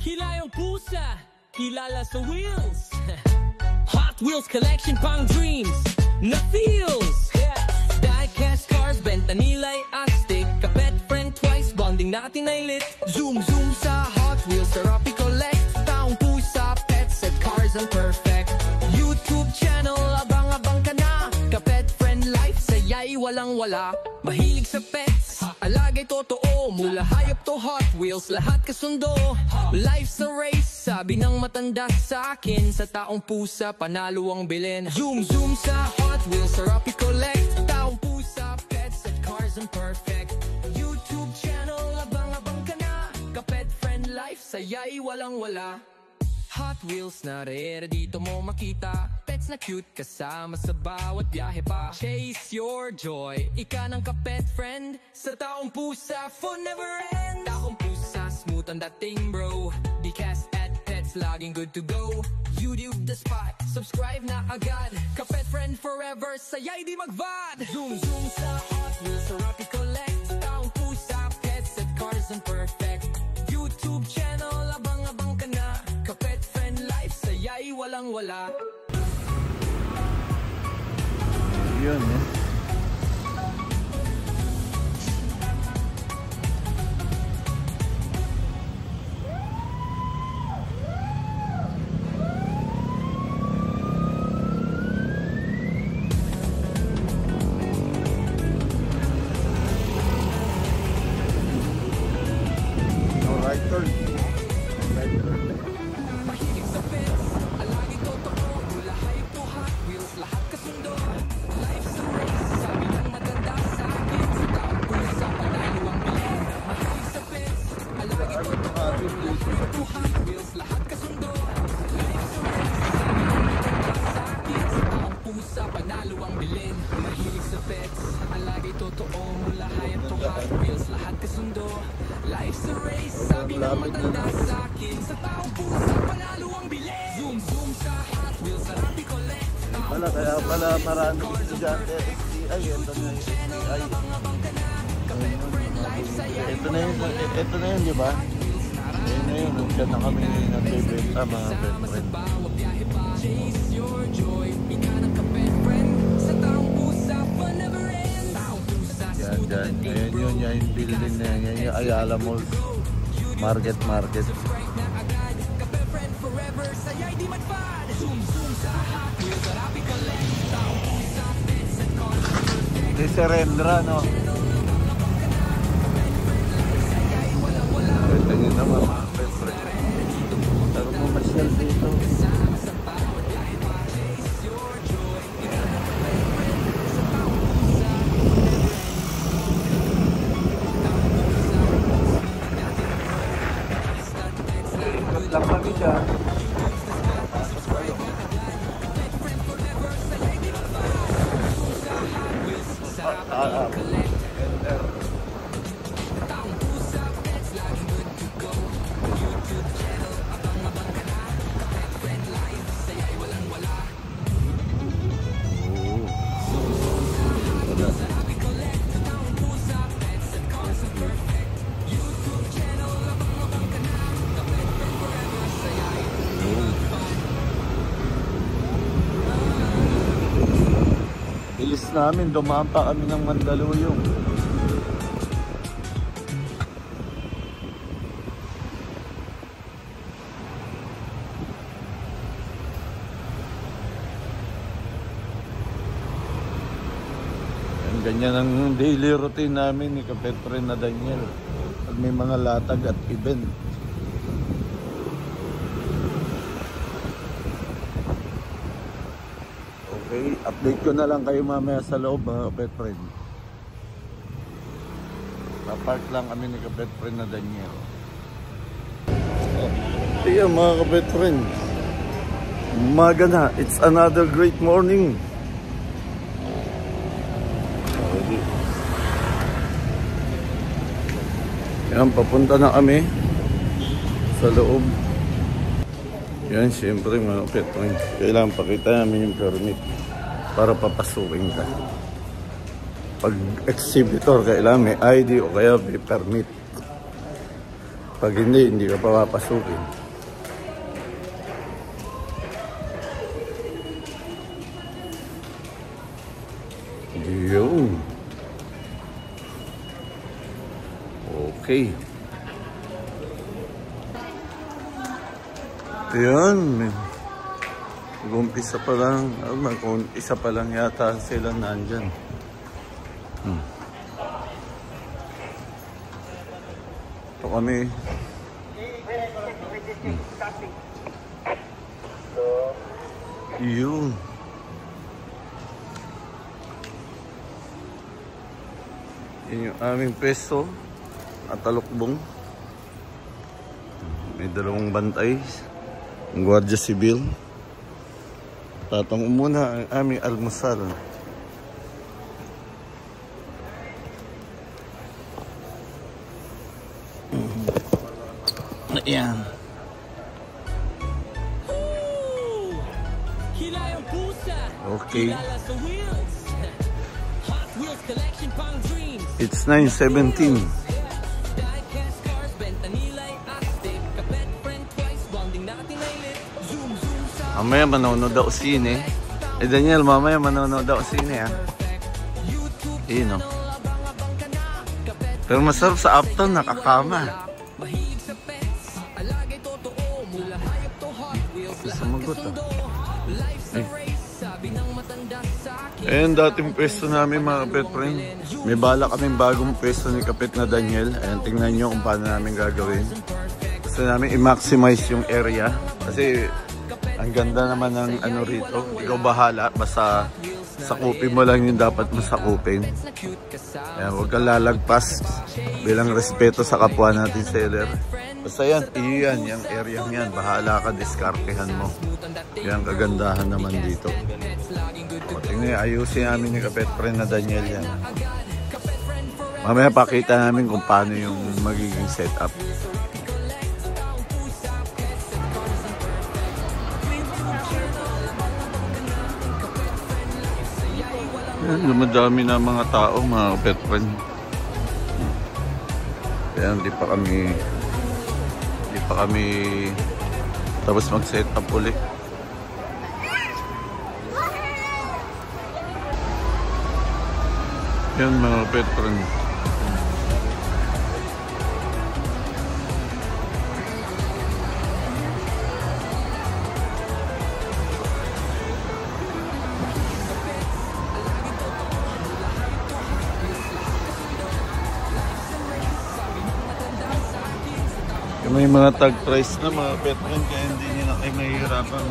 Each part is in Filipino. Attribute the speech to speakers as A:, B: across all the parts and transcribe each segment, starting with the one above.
A: Kilayang pusa, kilala sa wheels. Hot Wheels collection pang dreams na feels. Die-cast cars, benta nila'y astig. Kapet friend twice, bonding natin ay lit. Zoom zoom sa Hot Wheels, sarap i-collect. Taong pusa, pets at cars ang perfect. YouTube channel, abang-abang ka na. Kapet friend life, saya'y walang-wala. Mahilig sa pets, alagay totoo. Mula hayop to Hot Wheels, lahat kasundo. Life's a race, sabi ng matanda sa akin. Sa taong pusa, panalo ang bilin. Zoom zoom sa Hot Wheels, sarap i-collect. Taong pusa, pets at cars ang perfect. YouTube channel, abang-abang ka na. Kapet friend life, saya'y walang-wala. Hot Wheels na rare, dito mo makita. Pets na cute kasama sa bawat biyahe pa. Chase your joy, ika ng kapet friend. Sa taong pusa, fun never ends. Taong pusa, smooth ang dating bro. Di-cast at pets, laging good to go. YouTube the spot, subscribe na agad. Kapet friend forever, saya'y di mag-VOD. Zoom zoom sa Hot Wheels, sarap i-collect. Taong pusa, pets at cars ang perfect. YouTube channel, abang-abang ka na. Kapet friend life, saya'y walang-wala.
B: Yun eh. Right turn.
A: Mahilig sa pets, alagi totoo. Mula hayop to Hot Wheels, lahat kasundo. Life's a race, sabi ng matanda sa akin. Sa taong pusa, panalo ang bilhin. Mahilig sa pets, alagi totoo. Mula hayop to Hot Wheels, lahat kasundo. Life's a race, sabi ng matanda sa akin. Sa taong pusa, panalo ang bilhin. Mahilig sa pets, alagi totoo. Mula hayop to Hot Wheels, lahat kasundo. Life's a race, sabi ng matanda sa akin. Sa taong pusa, panalo ang bilhin. Zoom zoom sa Hot Wheels, sarap i-collect.
B: Kaya pala maraming estudyante STI. Ito na yung STI. Ito na yun, di ba? Ayun na yun. Diyan na kami nagbibenta, mga pet friend.
A: Chase your joy, ika ng kapet friend. Sa taong pusa, fun never ends. Taong pusa,
B: Yan, dyan. Ayan yun, yung building na yan. Yan yung Ayala Mall. Market.
A: subscribe na agad. Kapet friend forever, saya'y di mag-VOD. Zoom zoom sa Hot Wheels, sarap i-collect. Taong pusa, pets at cars perfect.
B: Si Serendra, no? Ito yun naman, mga pet friend. Pero mo masyal dito. Lang kami dyan. Bilis namin, dumaan pa kami ng Mandaluyong. Ganyan ang daily routine namin ni kapet friend na Daniel pag may mga latag at event. Okay, update ko na lang kayo mamaya sa loob, mga kapet friend. Papark lang kami ni kapet friend na Daniel. Ayan mga kapet friend, umaga na, it's another great morning. Yan, papunta na kami sa loob. Yan, siyempre mga kapet friend, kailangan pakita namin yung permit para papasukin ka. Pag exhibitor, kailangan may ID o kaya may permit. Pag hindi ka pa papasukin. Yun. Okay. Ayan. Mag-umpisa pa lang. Mag-umpisa pa lang yata sila nandyan. Ito kami. Yun. Yan yung aming peso at talukbong. May dalawang bantay. Ang Guardia Civil. Tatang muna ang aming almusal. Ayan. Okay. It's 9:17. Mamaya manonood daw sine. Daniel, mamaya manonood daw sine, ha? Yun, no? Pero masarap sa uptown, nakakama. Sumagot, ha? Ayan, dating pwesto namin, mga kapet friend. May bala kaming bagong pwesto ni kapet na Daniel. Ayan, tingnan nyo kung paano namin gagawin. Gusto namin i-maximize yung area. Kasi ang ganda naman ng ano rito. Ikaw bahala. Basta sakupin mo lang yung dapat masakupin. Ayan, huwag kang lalagpas. Bilang respeto sa kapwa natin seller. Basta yan, iyan, yung area yan. Bahala ka, diskartehan mo. Yan, kagandahan naman dito. O, tingnan, ayusin namin yung kapet friend na Daniel yan. Mamaya pakita namin kung paano yung magiging setup. Yan, dumadami na mga tao, mga kapet friend. Yan, di pa kami tapos mag-set up ulit. Yan, mga pet friend. May mga tag price na, mga pet friend, kaya hindi nyo na kayo mahihirapan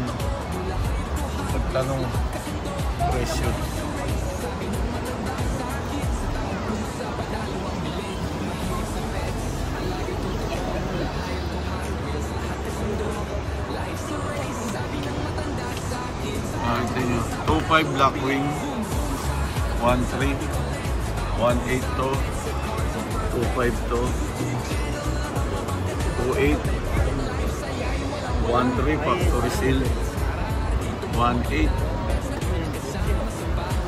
B: magtanong presyo. Ito nyo, 2.5 Blackwing, 1.3, 1.8 to, 2.5 to, 2.8, 1.3 factory seal, 1.8.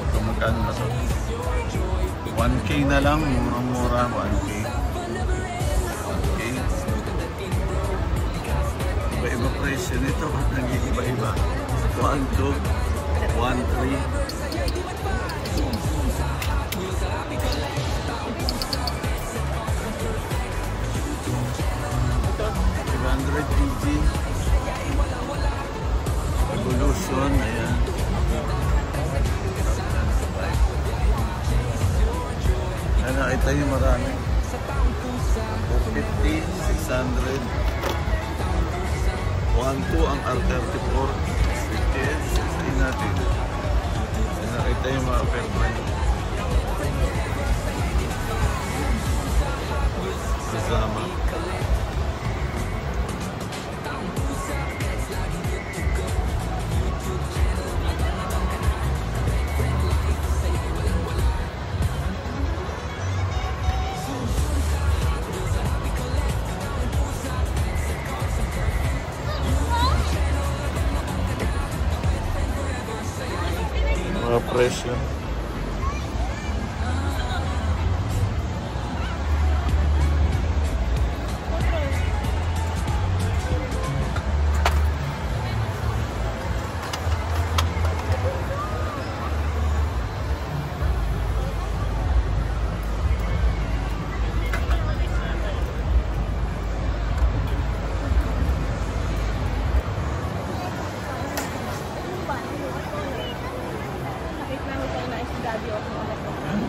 B: So magkano na to? 1K na lang, murang-mura, 1K. 1K. Iba-iba presyo nito, nag-iiba-iba. 1.2, 1.3. 100 PG Evolution, ayan. Ayan, nakita nyo marami. 450, 600, 1.2 ang R34, 50, 60 natin. Ayan, nakita nyo mga perman. Kasama. Presyo.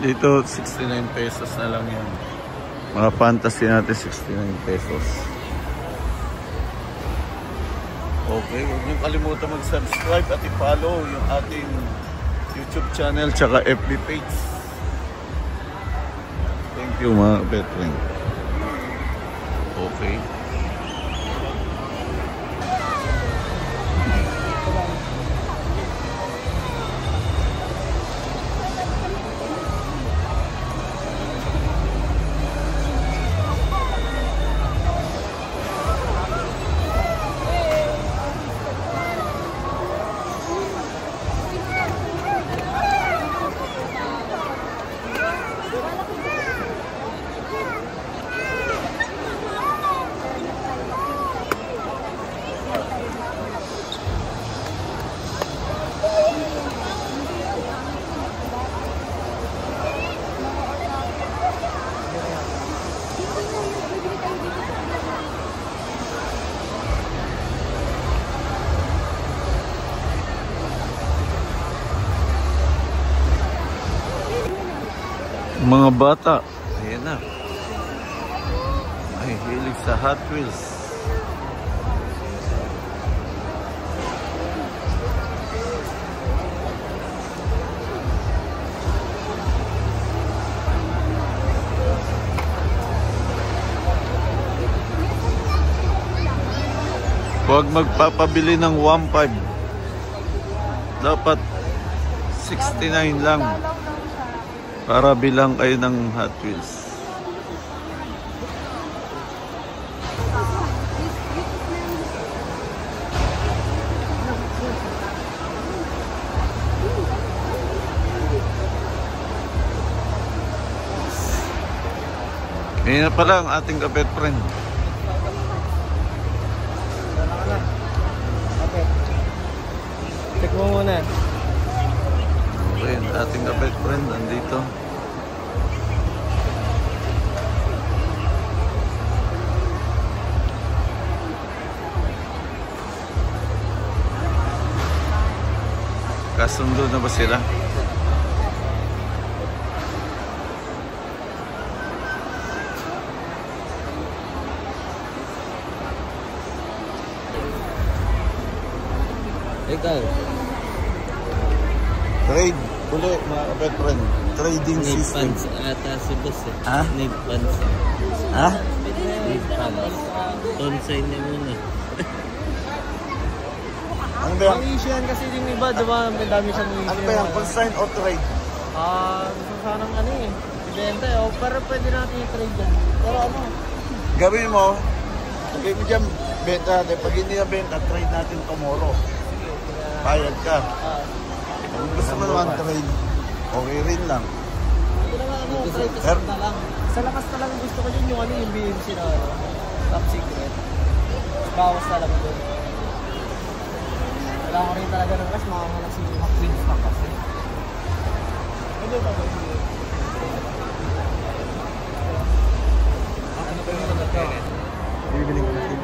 B: Dito, 69 pesos na lang yan. Mga fantasy natin, 69 pesos. Okay, huwag niyong kalimutan mag-subscribe at i-follow yung ating YouTube channel tsaka FB page. Thank you mga kapetren. Okay. Mga bata, ayan na. Ay, hilig sa Hot Wheels. Huwag magpapabili ng 1.5. Dapat 69 lang. Para bilang kayo ng Hot Wheels. Ngayon na pala ang ating kapet friend.
C: Okay. Check mo muna.
B: Okay, ang ating kapet friend andito. Kasundo na ba sila?
C: Ikaw.
B: Trade uli mga kapet friend. Trading
C: Need
B: system.
C: pants ata si boss eh.
B: Ha?
C: Need pants.
B: Ha?
C: Need pants. Tonsay na muna.
B: Ano ba yan?
D: Ang issue yan kasi yung iba, diba? May dami siyang issue.
B: Ano ba yan? Consign o trade?
D: Gusto sanang ano eh. Ibenta eh. Pero pwede natin i-trade yan. Pero ano?
B: Gawin mo, sabihin mo dyan, benta natin. Pag hindi na benta, trade natin tomorrow. Bayad ka. Kung gusto mo naman trade, okay rin lang.
D: Ito naman ano, trade kasi na lang. Sa lakas na lang gusto ko yun yung ano, yung BMC na ano. Top secret. Bawas na lang doon. Wala ko rin talaga ng cash, makahanap si McQueen stock kasi. Ano ba ba? Ano ba yung nagkakaroon? Bibili ko natin.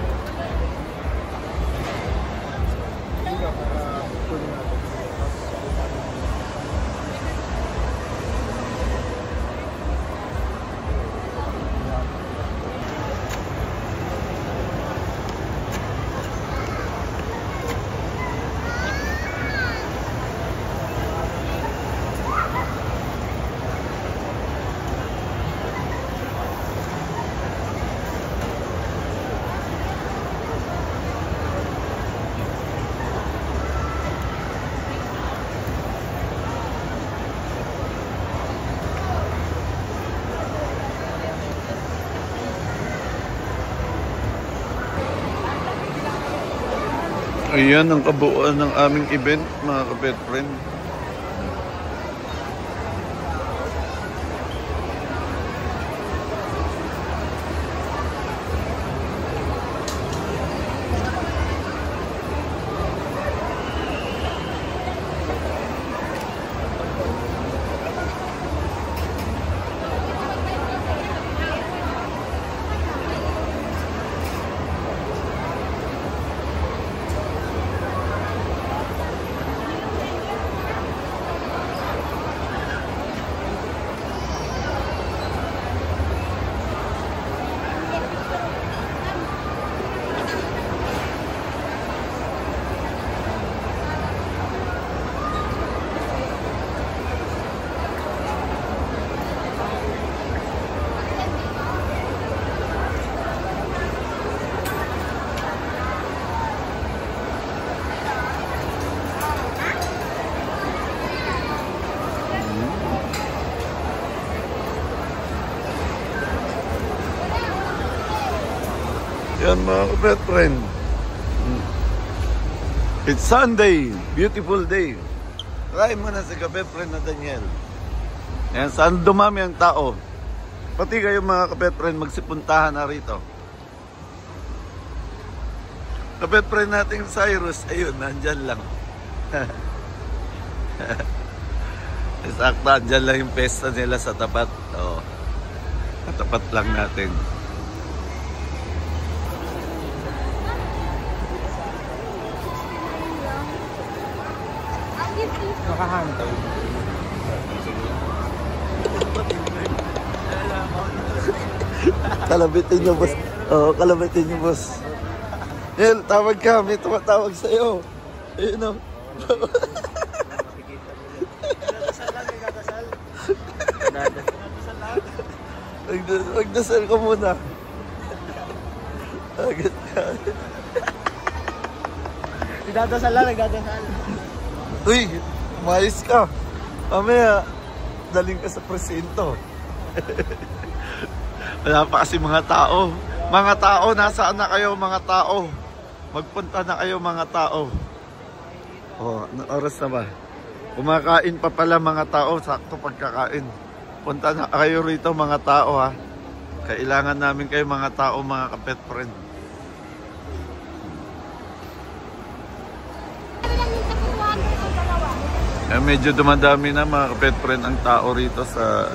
B: Ayan ang kabuuan ng aming event mga kapet friend. Yan mga kapet friend. It's Sunday. Beautiful day. Try mo na si kapet friend na Daniel. Yan, saan dumami ang tao. Pati kayo mga kapet friend, magsipuntahan na rito. Kapet friend nating Cyrus, ayun, nandyan lang. Sakta, dyan lang yung pesta nila sa tapat. Oo. Tapat lang natin.
D: Nakahantay.
B: Kalabitin nyo, boss. Oo, kalabitin nyo, boss. Nel, tawag ka. May tumatawag sa'yo. Ayun o. Magdasal ka muna. Agad ka.
D: Nagdadasal lang, nagdadasal.
B: Uy, umayos ka. Mamaya, daling ka sa presinto. Wala pa kasi mga tao. Mga tao, nasaan na kayo mga tao? Magpunta na kayo mga tao. Oh, anong oras na ba? Kumakain pa pala mga tao, sakto pagkakain. Punta na kayo rito mga tao ha. Kailangan namin kayo mga tao, mga kapet friend. Medyo dumadami na mga kapet friend ang tao rito sa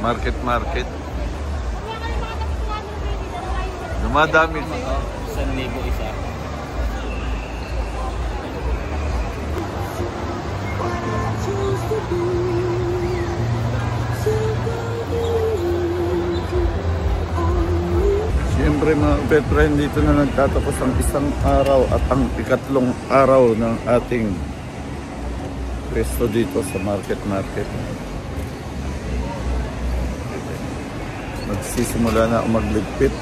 B: market. Dumadami.
C: 1,000 isa.
B: Siyempre mga kapet friend, dito na nagtatapos ang isang araw at ang ikatlong araw ng ating pwesto dito sa market. Magsisimula na ako magligpit.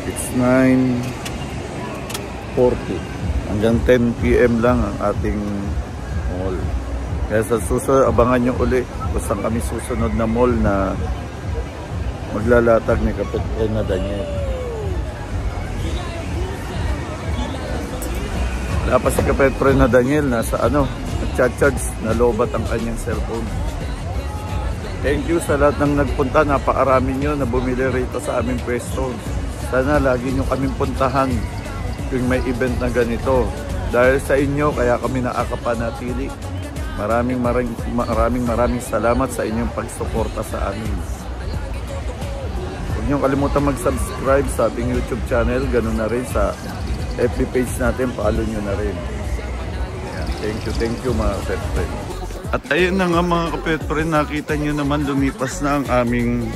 B: It's 9:40 hanggang 10 PM lang ang ating mall. Kaya sa susunod, abangan nyo uli kung saan kami susunod na mall na maglalatag ni kapet friend na Daniel. Wala pa si kapet friend na Daniel, nasa nag-charge, nalobat ang kanyang cellphone. Thank you sa lahat ng nagpunta, napakarami nyo na bumili rito sa aming pwesto. Sana lagi nyo kaming puntahan yung may event na ganito. Dahil sa inyo, kaya kami nakakapanatili. Maraming salamat sa inyong pagsuporta sa amin. Huwag nyo kalimutan mag-subscribe sa ating YouTube channel, ganun na rin sa FB page natin, follow nyo na rin. Thank you mga kapet friend. At ayun na nga mga kapet friend, nakita nyo naman lumipas na ang aming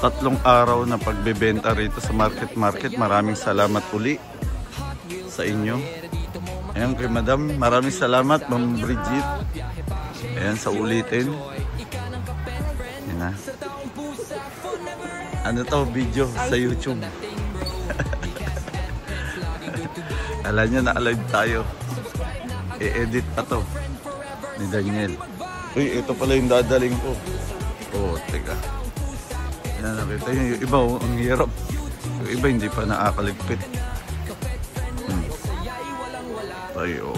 B: 3 araw na pagbebenta rito sa market. Maraming salamat uli sa inyo. Ayan kay Madam, maraming salamat Ma'am Bridget. Ayan sa ulitin. Ayan na. Ano to, video sa YouTube. Alam nyo na alive tayo. I-edit pa to ni Daniel. Uy, ito pala yung dadaling ko. Oh, teka. Yan, nakita nyo, yung iba, ang hirap. Yung iba hindi pa nakakaligpit. Ay, oh.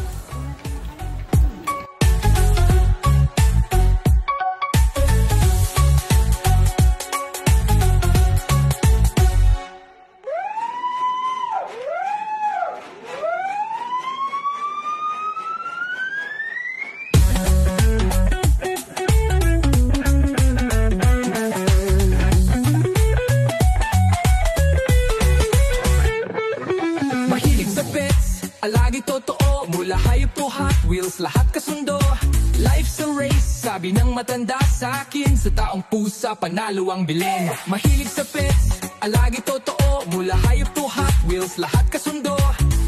A: Lagi totoo, mula hayop to Hot Wheels, lahat kasundo. Life's a race, sabi ng matanda sa akin. Sa taong pusa, panalo ang bilin. Mahilig sa pets, lagi totoo, mula hayop to Hot Wheels, lahat kasundo.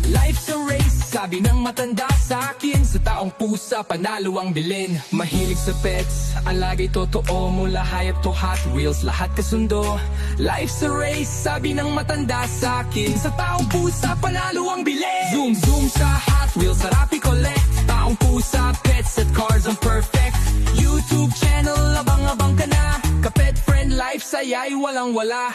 A: Life's a race, sabi ng matanda sa akin. Sa taong pusa, panalo ang bilin. Mahilig sa pets, lagi totoo, mula hayop to Hot Wheels, lahat kasundo. Life's a race, sabi ng matanda sa akin. Sa taong pusa, panalo ang bilin. Zoom zoom sa Hot Wheels, sarap i-collect. Taong pusa, pets at cars ang perfect. YouTube channel, abang-abang ka na. Kapet friend life, saya'y walang-wala.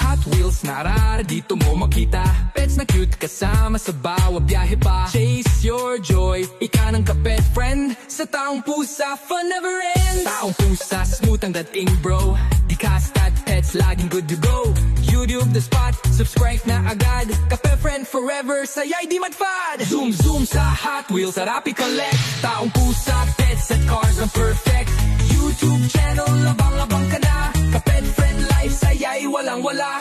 A: Hot Wheels, narara dito mo makita. Pets na cute kasama sa bawat biyahe pa. Chase your joy, ika ng ka-pet friend. Sa taong pusa, fun never ends. Taong pusa, smooth ang dating bro. Di castad pets, laging good to go. YouTube the spot, subscribe na agad. Ka-pet friend forever, saya'y di magfad. Zoom zoom sa Hot Wheels, sarap i-collect. Taong pusa, pets at cars ang perfect. YouTube channel, abang-abang ka na. Ka-pet friend life, saya'y walang-wala.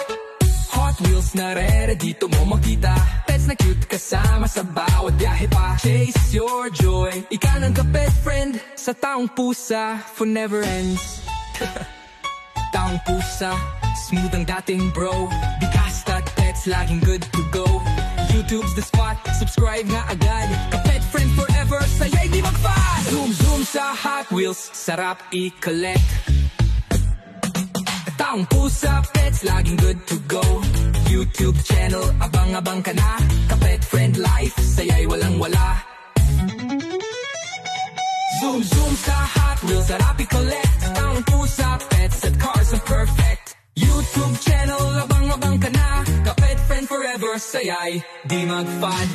A: Hot Wheels, narere dito mo makita. Pets na cute kasama sa bawat biyahe pa. Chase your joy, ika ng ka-pet friend. Sa taong pusa, fun never ends. Taong pusa, smooth ang dating bro. Di castad pets, laging good to go. YouTube's the spot, subscribe na agad. Ka-pet friend forever, saya'y di magfad. Zoom zoom sa Hot Wheels, sarap i-collect. Taong pusa, pets, laging good to go. YouTube channel, abang-abang ka na. Ka-pet friend life, saya'y walang-wala. Zoom zoom sa Hot Wheels, sarap i-collect. Taong pusa, pets at cars are perfect. YouTube channel, abang-abang ka na. Ka-pet friend forever, saya'y di magfad.